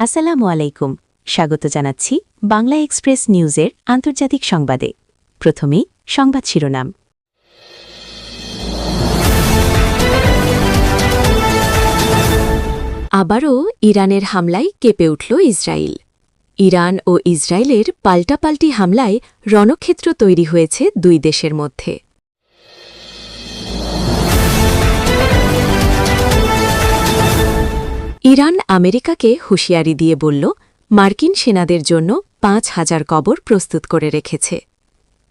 আসসালামু আলাইকুম। স্বাগত জানাচ্ছি বাংলা এক্সপ্রেস নিউজের আন্তর্জাতিক সংবাদে। প্রথমেই সংবাদ শিরোনাম। আবারও ইরানের হামলায় কেঁপে উঠল ইসরায়েল। ইরান ও ইসরায়েলের পাল্টাপাল্টি হামলায় রণক্ষেত্র তৈরি হয়েছে দুই দেশের মধ্যে। ইরান আমেরিকাকে হুঁশিয়ারি দিয়ে বলল, মার্কিন সেনাদের জন্য ৫,০০০ কবর প্রস্তুত করে রেখেছে।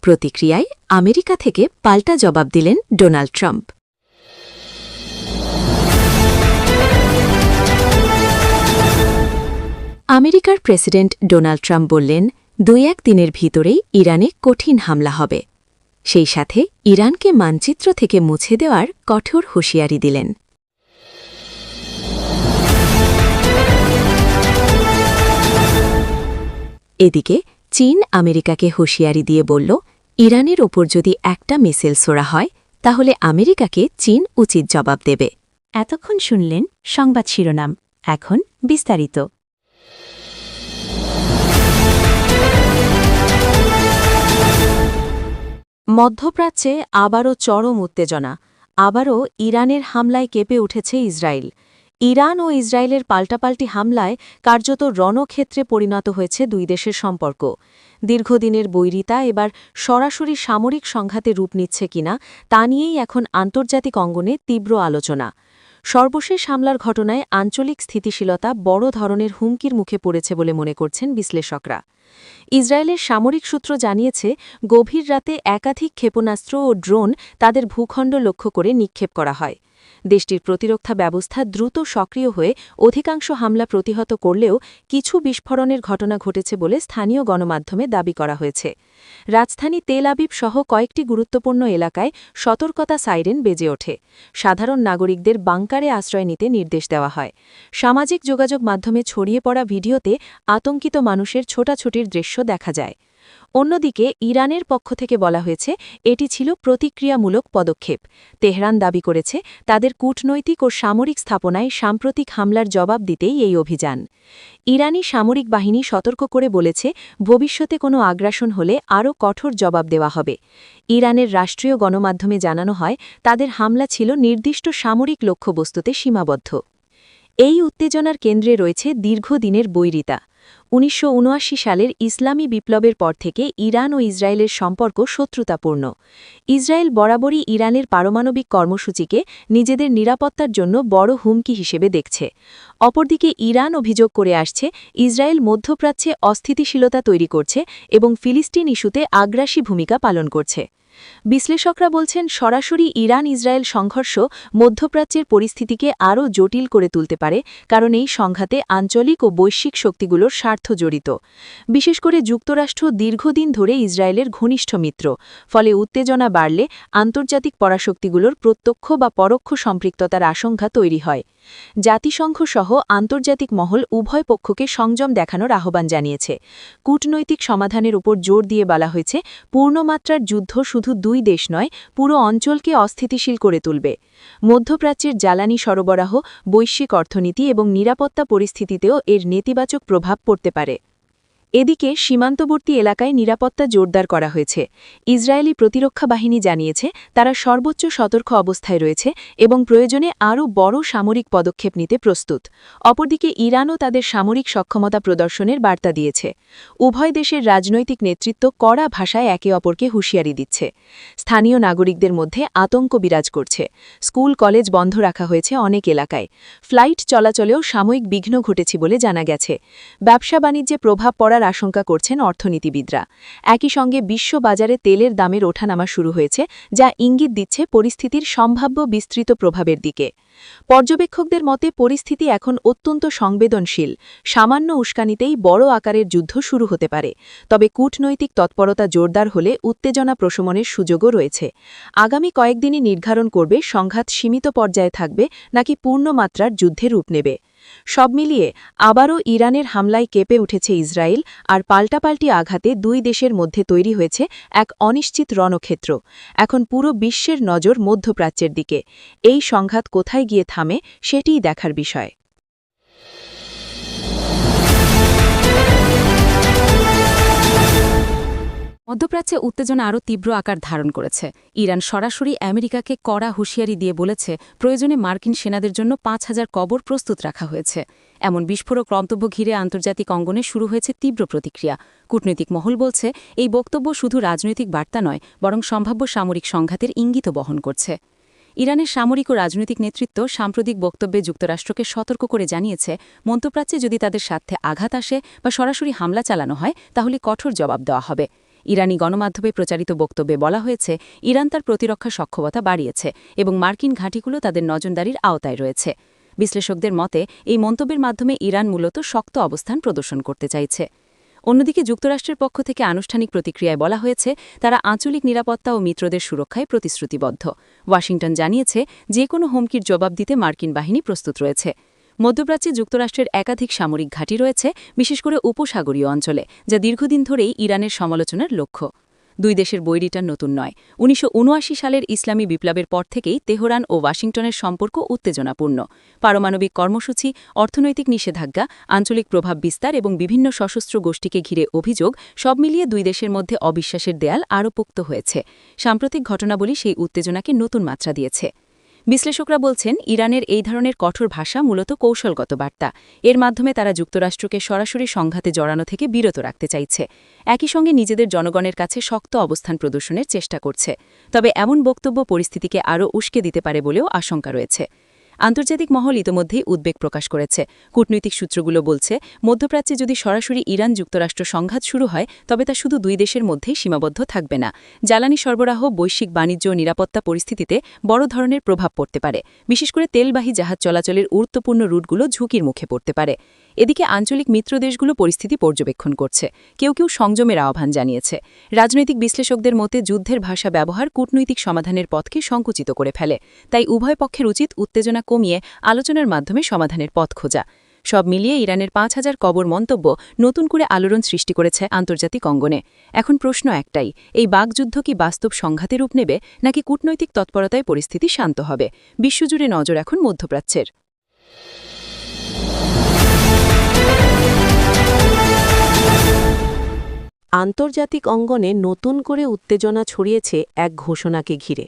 প্রতিক্রিয়ায় আমেরিকা থেকে পাল্টা জবাব দিলেন ডোনাল্ড ট্রাম্প। আমেরিকার প্রেসিডেন্ট ডোনাল্ড ট্রাম্প বললেন, ২-১ দিনের ভিতরেই ইরানে কঠিন হামলা হবে। সেই সাথে ইরানকে মানচিত্র থেকে মুছে দেওয়ার কঠোর হুঁশিয়ারি দিলেন। এদিকে চীন আমেরিকাকে হুঁশিয়ারি দিয়ে বলল, ইরানের ওপর যদি একটা মিসাইল ছোড়া হয় তাহলে আমেরিকাকে চীন উচিত জবাব দেবে। এতক্ষণ শুনলেন সংবাদ শিরোনাম, এখন বিস্তারিত। মধ্যপ্রাচ্যে আবারও চরম উত্তেজনা। আবারও ইরানের হামলায় কেঁপে উঠেছে ইসরায়েল। ইরান ও ইসরায়েলের পাল্টাপাল্টি হামলায় কার্যত রণক্ষেত্রে পরিণত হয়েছে দুই দেশের সম্পর্ক। দীর্ঘদিনের বৈরিতা এবার সরাসরি সামরিক সংঘাতে রূপ নিচ্ছে কিনা তা নিয়েই এখন আন্তর্জাতিক অঙ্গনে তীব্র আলোচনা। সর্বশেষ হামলার ঘটনায় আঞ্চলিক স্থিতিশীলতা বড় ধরনের হুমকির মুখে পড়েছে বলে মনে করছেন বিশ্লেষকরা। ইসরায়েলের সামরিক সূত্র জানিয়েছে, গভীর রাতে একাধিক ক্ষেপণাস্ত্র ও ড্রোন তাদের ভূখণ্ড লক্ষ্য করে নিক্ষেপ করা হয়। দেশটির প্রতিরক্ষা ব্যবস্থা দ্রুত সক্রিয় হয়ে অধিকাংশ হামলা প্রতিহত করলেও কিছু বিস্ফোরণের ঘটনা ঘটেছে বলে স্থানীয় গণমাধ্যমে দাবি করা হয়েছে। রাজধানী তেল আবিব সহ কয়েকটি গুরুত্বপূর্ণ এলাকায় সতর্কতা সাইরেন বেজে ওঠে। সাধারণ নাগরিকদের বাংকারে আশ্রয় নিতে নির্দেশ দেওয়া হয়। সামাজিক যোগাযোগ মাধ্যমে ছড়িয়ে পড়া ভিডিওতে আতঙ্কিত মানুষের ছোটাছুটির দৃশ্য দেখা যায়। অন্যদিকে ইরানের পক্ষ থেকে বলা হয়েছে, এটি ছিল প্রতিক্রিয়ামূলক পদক্ষেপ। তেহরান দাবি করেছে, তাদের কূটনৈতিক ও সামরিক স্থাপনায় সাম্প্রতিক হামলার জবাব দিতেই এই অভিযান। ইরানি সামরিক বাহিনী সতর্ক করে বলেছে, ভবিষ্যতে কোনো আগ্রাসন হলে আরও কঠোর জবাব দেওয়া হবে। ইরানের রাষ্ট্রীয় গণমাধ্যমে জানানো হয়, তাদের হামলা ছিল নির্দিষ্ট সামরিক লক্ষ্যবস্তুতে সীমাবদ্ধ। এই উত্তেজনার কেন্দ্রে রয়েছে দীর্ঘদিনের বৈরিতা। ১৯৭৯ সালের ইসলামী বিপ্লবের পর থেকে ইরান ও ইসরায়েলের সম্পর্ক শত্রুতাপূর্ণ। ইসরায়েল বরাবরই ইরানের পারমাণবিক কর্মসূচিকে নিজেদের নিরাপত্তার জন্য বড় হুমকি হিসেবে দেখছে। অপরদিকে ইরান অভিযোগ করে আসছে, ইসরায়েল মধ্যপ্রাচ্যে অস্থিতিশীলতা তৈরি করছে এবং ফিলিস্তিন ইস্যুতে আগ্রাসী ভূমিকা পালন করছে। বিশ্লেষকরা বলছেন, সরাসরি ইরান ইসরায়েল সংঘর্ষ মধ্যপ্রাচ্যের পরিস্থিতিকে আরও জটিল করে তুলতে পারে, কারণ এই সংঘাতে আঞ্চলিক ও বৈশ্বিক শক্তিগুলোর স্বার্থ জড়িত। বিশেষ করে যুক্তরাষ্ট্র দীর্ঘদিন ধরে ইসরায়েলের ঘনিষ্ঠ মিত্র। ফলে উত্তেজনা বাড়লে আন্তর্জাতিক পরাশক্তিগুলোর প্রত্যক্ষ বা পরোক্ষ সম্পৃক্ততার আশঙ্কা তৈরি হয়। জাতিসংঘ সহ আন্তর্জাতিক মহল উভয় পক্ষকে সংযম দেখানোর আহ্বান জানিয়েছে। কূটনৈতিক সমাধানের উপর জোর দিয়ে বলা হয়েছে, পূর্ণমাত্রার যুদ্ধ শুধু দুই দেশ নয়, পুরো অঞ্চলকে অস্থিতিশীল করে তুলবে। মধ্যপ্রাচ্যের জ্বালানি সরবরাহ, বৈশ্বিক অর্থনীতি এবং নিরাপত্তা পরিস্থিতিতেও এর নেতিবাচক প্রভাব পড়তে পারে। এদিকে সীমান্তবর্তী এলাকায় নিরাপত্তা জোরদার করা হয়েছে। ইসরায়েলি প্রতিরক্ষা বাহিনী জানিয়েছে, তারা সর্বোচ্চ সতর্ক অবস্থায় রয়েছে এবং প্রয়োজনে আরও বড় সামরিক পদক্ষেপ নিতে প্রস্তুত। অপরদিকে ইরানও তাদের সামরিক সক্ষমতা প্রদর্শনের বার্তা দিয়েছে। উভয় দেশের রাজনৈতিক নেতৃত্ব কড়া ভাষায় একে অপরকে হুঁশিয়ারি দিচ্ছে। স্থানীয় নাগরিকদের মধ্যে আতঙ্ক বিরাজ করছে। স্কুল কলেজ বন্ধ রাখা হয়েছে অনেক এলাকায়। ফ্লাইট চলাচলেও সাময়িক বিঘ্ন ঘটেছে বলে জানা গেছে। ব্যবসা বাণিজ্যে প্রভাব পড়ার আশঙ্কা করছেন অর্থনীতিবিদরা। একই সঙ্গে বিশ্ব বাজারে তেলের দামের ওঠানামা শুরু হয়েছে, যা ইঙ্গিত দিচ্ছে পরিস্থিতির সম্ভাব্য বিস্তৃত প্রভাবের দিকে। পর্যবেক্ষকদের মতে পরিস্থিতি এখন অত্যন্ত সংবেদনশীল। সামান্য উস্কানিতেই বড় আকারের যুদ্ধ শুরু হতে পারে। তবে কূটনৈতিক তৎপরতা জোরদার হলে উত্তেজনা প্রশমনের সুযোগও রয়েছে। আগামী কয়েকদিনই নির্ধারণ করবে সংঘাত সীমিত পর্যায়ে থাকবে নাকি পূর্ণমাত্রার যুদ্ধে রূপ নেবে। সব মিলিয়ে আবারও ইরানের হামলায় কেঁপে উঠেছে ইসরায়েল, আর পাল্টাপাল্টি আঘাতে দুই দেশের মধ্যে তৈরি হয়েছে এক অনিশ্চিত রণক্ষেত্র। এখন পুরো বিশ্বের নজর মধ্যপ্রাচ্যের দিকে। এই সংঘাত কোথায় গিয়ে থামে সেটিই দেখার বিষয়। মধ্যপ্রাচ্যে উত্তেজনা আরও তীব্র আকার ধারণ করেছে। ইরান সরাসরি আমেরিকাকে কড়া হুঁশিয়ারি দিয়ে বলেছে প্রয়োজনে মার্কিন সেনাদের জন্য ৫,০০০ কবর প্রস্তুত রাখা হয়েছে। এমন বিস্ফোরক মন্তব্য ঘিরে আন্তর্জাতিক অঙ্গনে শুরু হয়েছে তীব্র প্রতিক্রিয়া। কূটনৈতিক মহল বলছে এই বক্তব্য শুধু রাজনৈতিক বার্তা নয়, বরং সম্ভাব্য সামরিক সংঘাতের ইঙ্গিতও বহন করছে। ইরানের সামরিক ও রাজনৈতিক নেতৃত্ব সাম্প্রতিক বক্তব্যে যুক্তরাষ্ট্রকে সতর্ক করে জানিয়েছে, মধ্যপ্রাচ্যে যদি তাদের স্বার্থে আঘাত আসে বা সরাসরি হামলা চালানো হয় তাহলে কঠোর জবাব দেওয়া হবে। ইরানি গণমাধ্যমে প্রচারিত বক্তব্যে বলা হয়েছে, ইরান তার প্রতিরক্ষা সক্ষমতা বাড়িয়েছে এবং মার্কিন ঘাঁটিগুলো তাদের নজরদারির আওতায় রয়েছে। বিশ্লেষকদের মতে এই মন্তব্যের মাধ্যমে ইরান মূলত শক্ত অবস্থান প্রদর্শন করতে চাইছে। অন্যদিকে যুক্তরাষ্ট্রের পক্ষ থেকে আনুষ্ঠানিক প্রতিক্রিয়ায় বলা হয়েছে, তারা আঞ্চলিক নিরাপত্তা ও মিত্রদের সুরক্ষায় প্রতিশ্রুতিবদ্ধ। ওয়াশিংটন জানিয়েছে, যে কোনো হুমকির জবাব দিতে মার্কিন বাহিনী প্রস্তুত রয়েছে। মধ্যপ্রাচ্যে যুক্তরাষ্ট্রের একাধিক সামরিক ঘাঁটি রয়েছে, বিশেষ করে উপসাগরীয় অঞ্চলে, যা দীর্ঘদিন ধরেই ইরানের সমালোচনার লক্ষ্য। দুই দেশের বৈরিটা নতুন নয়। ১৯৭৯ সালের ইসলামী বিপ্লবের পর থেকেই তেহরান ও ওয়াশিংটনের সম্পর্ক উত্তেজনাপূর্ণ। পারমাণবিক কর্মসূচি, অর্থনৈতিক নিষেধাজ্ঞা, আঞ্চলিক প্রভাব বিস্তার এবং বিভিন্ন সশস্ত্র গোষ্ঠীকে ঘিরে অভিযোগ, সব মিলিয়ে দুই দেশের মধ্যে অবিশ্বাসের দেয়াল আরও পোক্ত হয়েছে। সাম্প্রতিক ঘটনাবলী সেই উত্তেজনাকে নতুন মাত্রা দিয়েছে। বিশ্লেষকরা বলছেন, ইরানের এই ধরনের কঠোর ভাষা মূলত কৌশলগত বার্তা। এর মাধ্যমে তারা যুক্তরাষ্ট্রকে সরাসরি সংঘাতে জড়ানো থেকে বিরত রাখতে চাইছে। একই সঙ্গে নিজেদের জনগণের কাছে শক্ত অবস্থান প্রদর্শনের চেষ্টা করছে। তবে এমন বক্তব্য পরিস্থিতিকে আরও উস্কে দিতে পারে বলেও আশঙ্কা রয়েছে। আন্তর্জাতিক মহল ইতোমধ্যেই উদ্বেগ প্রকাশ করেছে। কূটনৈতিক সূত্রগুলো বলছে, মধ্যপ্রাচ্যে যদি সরাসরি ইরান যুক্তরাষ্ট্র সংঘাত শুরু হয় তবে তা শুধু দুই দেশের মধ্যেই সীমাবদ্ধ থাকবে না। জ্বালানি সরবরাহ, বৈশ্বিক বাণিজ্য ও নিরাপত্তা পরিস্থিতিতে বড় ধরনের প্রভাব পড়তে পারে। বিশেষ করে তেলবাহী জাহাজ চলাচলের গুরুত্বপূর্ণ রুটগুলো ঝুঁকির মুখে পড়তে পারে। এদিকে আঞ্চলিক মিত্র দেশগুলো পরিস্থিতি পর্যবেক্ষণ করছে। কেউ কেউ সংযমের আহ্বান জানিয়েছে। রাজনৈতিক বিশ্লেষকদের মতে যুদ্ধের ভাষা ব্যবহার কূটনৈতিক সমাধানের পথকে সংকুচিত করে ফেলে। তাই উভয় পক্ষের উচিত উত্তেজনা কমিয়ে আলোচনার মাধ্যমে সমাধানের পথ খোঁজা। সব মিলিয়ে ইরানের ৫,০০০ কবর মন্তব্য নতুন করে আলোড়ন সৃষ্টি করেছে আন্তর্জাতিক অঙ্গনে। এখন প্রশ্ন একটাই, এই বাকযুদ্ধ কি বাস্তব সংঘাতে রূপ নেবে নাকি কূটনৈতিক তৎপরতায় পরিস্থিতি শান্ত হবে? বিশ্বজুড়ে নজর এখন মধ্যপ্রাচ্যের। আন্তর্জাতিক অঙ্গনে নতুন করে উত্তেজনা ছড়িয়েছে এক ঘোষণাকে ঘিরে।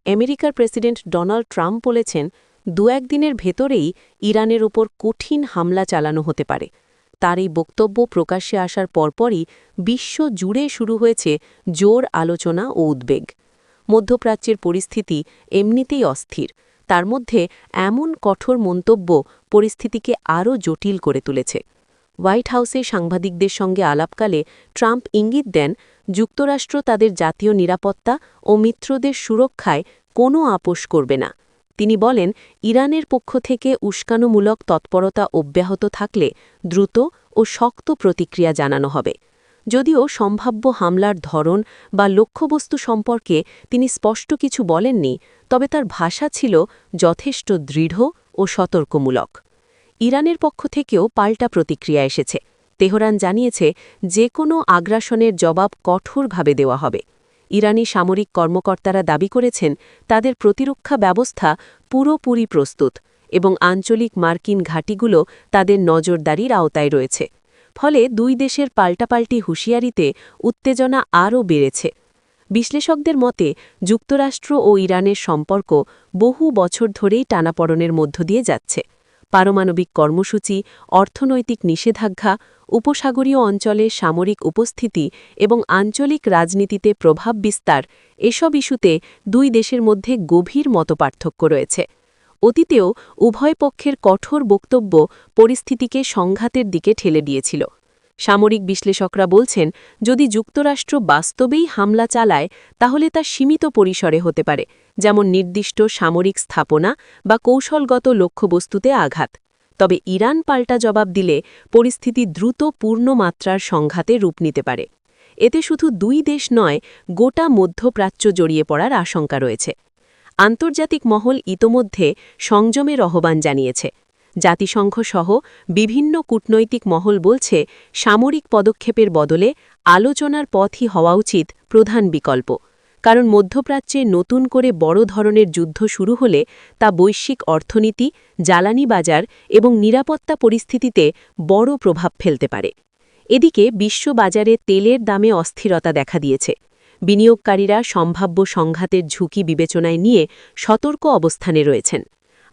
আমেরিকার প্রেসিডেন্ট ডোনাল্ড ট্রাম্প বলেছেন, ২-১ দিনের ভেতরেই ইরানের উপর কঠিন হামলা চালানো হতে পারে। তার এই বক্তব্য প্রকাশ্যে আসার পরপরই বিশ্ব জুড়ে শুরু হয়েছে জোর আলোচনা ও উদ্বেগ। মধ্যপ্রাচ্যের পরিস্থিতি এমনিতেই অস্থির। তার মধ্যে এমন কঠোর মন্তব্য পরিস্থিতিকে আরও জটিল করে তুলেছে। হোয়াইট হাউসে সাংবাদিকদের সঙ্গে আলাপকালে ট্রাম্প ইঙ্গিত দেন, যুক্তরাষ্ট্র তাদের জাতীয় নিরাপত্তা ও মিত্রদের সুরক্ষায় কোনো আপোস করবে না। তিনি বলেন, ইরানের পক্ষ থেকে উস্কানোমূলক তৎপরতা অব্যাহত থাকলে দ্রুত ও শক্ত প্রতিক্রিয়া জানানো হবে। যদিও সম্ভাব্য হামলার ধরন বা লক্ষ্যবস্তু সম্পর্কে তিনি স্পষ্ট কিছু বলেননি, তবে তার ভাষা ছিল যথেষ্ট দৃঢ় ও সতর্কমূলক। ইরানের পক্ষ থেকেও পাল্টা প্রতিক্রিয়া এসেছে। তেহরান জানিয়েছে, যে কোনো আগ্রাসনের জবাব কঠোরভাবে দেওয়া হবে। ইরানি সামরিক কর্মকর্তারা দাবি করেছেন, তাদের প্রতিরক্ষা ব্যবস্থা পুরোপুরি প্রস্তুত এবং আঞ্চলিক মার্কিন ঘাঁটিগুলো তাদের নজরদারির আওতায় রয়েছে। ফলে দুই দেশের পাল্টাপাল্টি হুঁশিয়ারিতে উত্তেজনা আরও বেড়েছে। বিশ্লেষকদের মতে, যুক্তরাষ্ট্র ও ইরানের সম্পর্ক বহু বছর ধরেই টানাপড়নের মধ্য দিয়ে যাচ্ছে। পারমাণবিক কর্মসূচি, অর্থনৈতিক নিষেধাজ্ঞা, উপসাগরীয় অঞ্চলে সামরিক উপস্থিতি এবং আঞ্চলিক রাজনীতিতে প্রভাব বিস্তার, এসব ইস্যুতে দুই দেশের মধ্যে গভীর মতপার্থক্য রয়েছে। অতীতেও উভয় পক্ষের কঠোর বক্তব্য পরিস্থিতিকে সংঘাতের দিকে ঠেলে দিয়েছিল। সামরিক বিশ্লেষকরা বলছেন, যদি যুক্তরাষ্ট্র বাস্তবেই হামলা চালায় তাহলে তা সীমিত পরিসরে হতে পারে, যেমন নির্দিষ্ট সামরিক স্থাপনা বা কৌশলগত লক্ষ্যবস্তুতে আঘাত। তবে ইরান পাল্টা জবাব দিলে পরিস্থিতি দ্রুত পূর্ণমাত্রার সংঘাতে রূপ নিতে পারে। এতে শুধু দুই দেশ নয়, গোটা মধ্যপ্রাচ্য জড়িয়ে পড়ার আশঙ্কা রয়েছে। আন্তর্জাতিক মহল ইতোমধ্যে সংযমের আহ্বান জানিয়েছে। জাতিসংঘ সহ বিভিন্ন কূটনৈতিক মহল বলছে, সামরিক পদক্ষেপের বদলে আলোচনার পথই হওয়া উচিত প্রধান বিকল্প। কারণ মধ্যপ্রাচ্যে নতুন করে বড় ধরনের যুদ্ধ শুরু হলে তা বৈশ্বিক অর্থনীতি, জ্বালানি বাজার এবং নিরাপত্তা পরিস্থিতিতে বড় প্রভাব ফেলতে পারে। এদিকে বিশ্ববাজারে তেলের দামে অস্থিরতা দেখা দিয়েছে। বিনিয়োগকারীরা সম্ভাব্য সংঘাতের ঝুঁকি বিবেচনায় নিয়ে সতর্ক অবস্থানে রয়েছেন।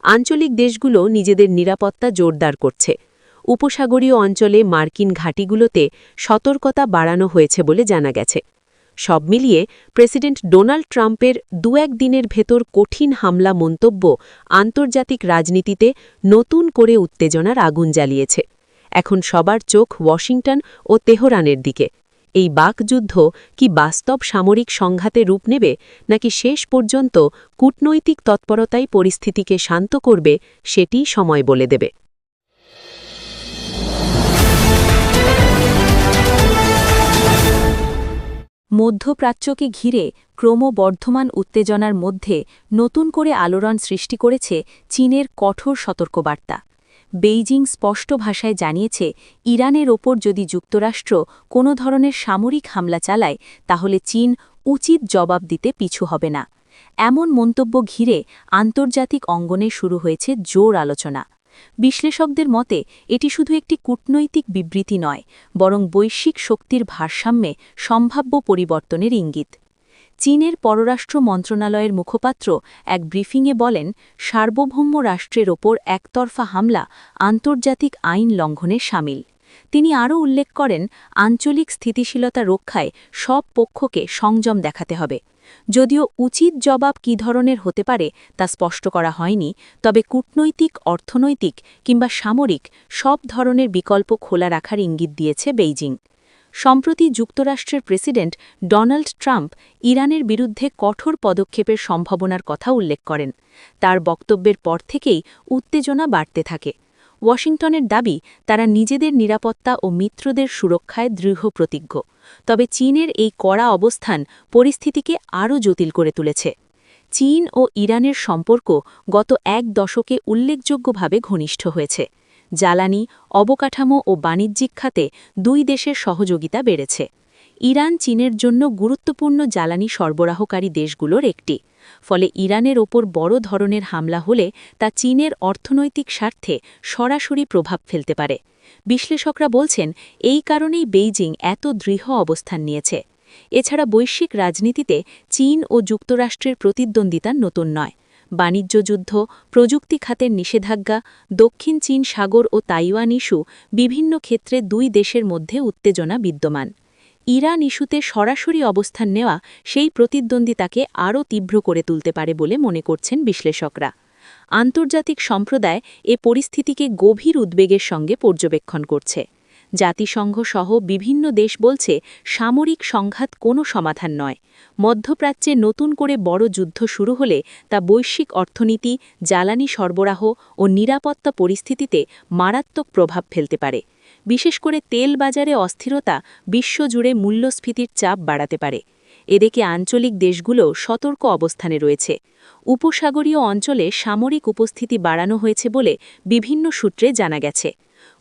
আঞ্চলিক দেশগুলো নিজেদের নিরাপত্তা জোরদার করছে। উপসাগরীয় অঞ্চলে মার্কিন ঘাঁটিগুলোতে সতর্কতা বাড়ানো হয়েছে বলে জানা গেছে। সব মিলিয়ে প্রেসিডেন্ট ডোনাল্ড ট্রাম্পের দু-এক দিনের ভেতর কঠিন হামলা মন্তব্য আন্তর্জাতিক রাজনীতিতে নতুন করে উত্তেজনার আগুন জ্বালিয়েছে। এখন সবার চোখ ওয়াশিংটন ও তেহরানের দিকে। এই বাকযুদ্ধ কি বাস্তব সামরিক সংঘাতে রূপ নেবে, নাকি শেষ পর্যন্ত কূটনৈতিক তৎপরতাই পরিস্থিতিকে শান্ত করবে, সেটিই সময় বলে দেবে। মধ্যপ্রাচ্যকে ঘিরে ক্রমবর্ধমান উত্তেজনার মধ্যে নতুন করে আলোড়ন সৃষ্টি করেছে চীনের কঠোর সতর্কবার্তা। বেইজিং স্পষ্ট ভাষায় জানিয়েছে, ইরানের ওপর যদি যুক্তরাষ্ট্র কোনো ধরনের সামরিক হামলা চালায় তাহলে চীন উচিত জবাব দিতে পিছু হবে না। এমন মন্তব্য ঘিরে আন্তর্জাতিক অঙ্গনে শুরু হয়েছে জোর আলোচনা। বিশ্লেষকদের মতে এটি শুধু একটি কূটনৈতিক বিবৃতি নয়, বরং বৈশ্বিক শক্তির ভারসাম্যে সম্ভাব্য পরিবর্তনের ইঙ্গিত। চীনের পররাষ্ট্র মন্ত্রণালয়ের মুখপাত্র এক ব্রিফিংয়ে বলেন, সার্বভৌম রাষ্ট্রের ওপর একতরফা হামলা আন্তর্জাতিক আইন লঙ্ঘনের শামিল। তিনি আরও উল্লেখ করেন, আঞ্চলিক স্থিতিশীলতা রক্ষায় সব পক্ষকে সংযম দেখাতে হবে। যদিও উচিত জবাব কী ধরনের হতে পারে তা স্পষ্ট করা হয়নি, তবে কূটনৈতিক, অর্থনৈতিক কিংবা সামরিক সব ধরনের বিকল্প খোলা রাখার ইঙ্গিত দিয়েছে বেইজিং। সম্প্রতি যুক্তরাষ্ট্রের প্রেসিডেন্ট ডোনাল্ড ট্রাম্প ইরানের বিরুদ্ধে কঠোর পদক্ষেপের সম্ভাবনার কথা উল্লেখ করেন। তার বক্তব্যের পর থেকেই উত্তেজনা বাড়তে থাকে। ওয়াশিংটনের দাবি, তারা নিজেদের নিরাপত্তা ও মিত্রদের সুরক্ষায় দৃঢ় প্রতিজ্ঞ। তবে চীনের এই কড়া অবস্থান পরিস্থিতিকে আরও জটিল করে তুলেছে। চীন ও ইরানের সম্পর্ক গত এক দশকে উল্লেখযোগ্যভাবে ঘনিষ্ঠ হয়েছে। জ্বালানি, অবকাঠামো ও বাণিজ্যিক খাতে দুই দেশের সহযোগিতা বেড়েছে। ইরান চীনের জন্য গুরুত্বপূর্ণ জ্বালানি সরবরাহকারী দেশগুলোর একটি। ফলে ইরানের ওপর বড় ধরনের হামলা হলে তা চীনের অর্থনৈতিক স্বার্থে সরাসরি প্রভাব ফেলতে পারে। বিশ্লেষকরা বলছেন, এই কারণেই বেইজিং এত দৃঢ় অবস্থান নিয়েছে। এছাড়া বৈশ্বিক রাজনীতিতে চীন ও যুক্তরাষ্ট্রের প্রতিদ্বন্দ্বিতা নতুন নয়। বাণিজ্য যুদ্ধ, প্রযুক্তি খাতের নিষেধাজ্ঞা, দক্ষিণ চীন সাগর ও তাইওয়ান ইস্যু বিভিন্ন ক্ষেত্রে দুই দেশের মধ্যে উত্তেজনা বিদ্যমান। ইরান ইস্যুতে সরাসরি অবস্থান নেওয়া সেই প্রতিদ্বন্দ্বিতাকে আরও তীব্র করে তুলতে পারে বলে মনে করছেন বিশ্লেষকরা। আন্তর্জাতিক সম্প্রদায় এ পরিস্থিতিকে গভীর উদ্বেগের সঙ্গে পর্যবেক্ষণ করছে। জাতিসংঘ সহ বিভিন্ন দেশ বলছে, সামরিক সংঘাত কোনো সমাধান নয়। মধ্যপ্রাচ্যে নতুন করে বড় যুদ্ধ শুরু হলে তা বৈশ্বিক অর্থনীতি, জ্বালানি সরবরাহ ও নিরাপত্তা পরিস্থিতিতে মারাত্মক প্রভাব ফেলতে পারে। বিশেষ করে তেল বাজারে অস্থিরতা বিশ্বজুড়ে মূল্যস্ফীতির চাপ বাড়াতে পারে। এদিকে আঞ্চলিক দেশগুলো সতর্ক অবস্থানে রয়েছে। উপসাগরীয় অঞ্চলে সামরিক উপস্থিতি বাড়ানো হয়েছে বলে বিভিন্ন সূত্রে জানা গেছে।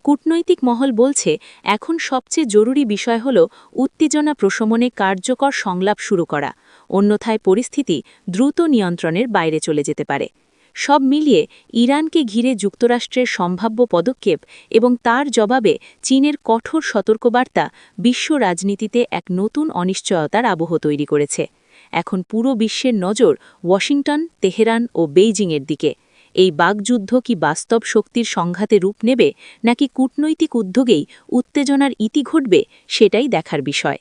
কূটনৈতিক মহল বলছে, এখন সবচেয়ে জরুরি বিষয় হল উত্তেজনা প্রশমনে কার্যকর সংলাপ শুরু করা, অন্যথায় পরিস্থিতি দ্রুত নিয়ন্ত্রণের বাইরে চলে যেতে পারে। সব মিলিয়ে ইরানকে ঘিরে যুক্তরাষ্ট্রের সম্ভাব্য পদক্ষেপ এবং তার জবাবে চীনের কঠোর সতর্কবার্তা বিশ্ব রাজনীতিতে এক নতুন অনিশ্চয়তার আবহ তৈরি করেছে। এখন পুরো বিশ্বের নজর ওয়াশিংটন, তেহরান ও বেইজিংয়ের দিকে। এই বাকযুদ্ধ কি বাস্তব শক্তির সংঘাতে রূপ নেবে, নাকি কূটনৈতিক উদ্যোগেই উত্তেজনার ইতি ঘটবে, সেটাই দেখার বিষয়।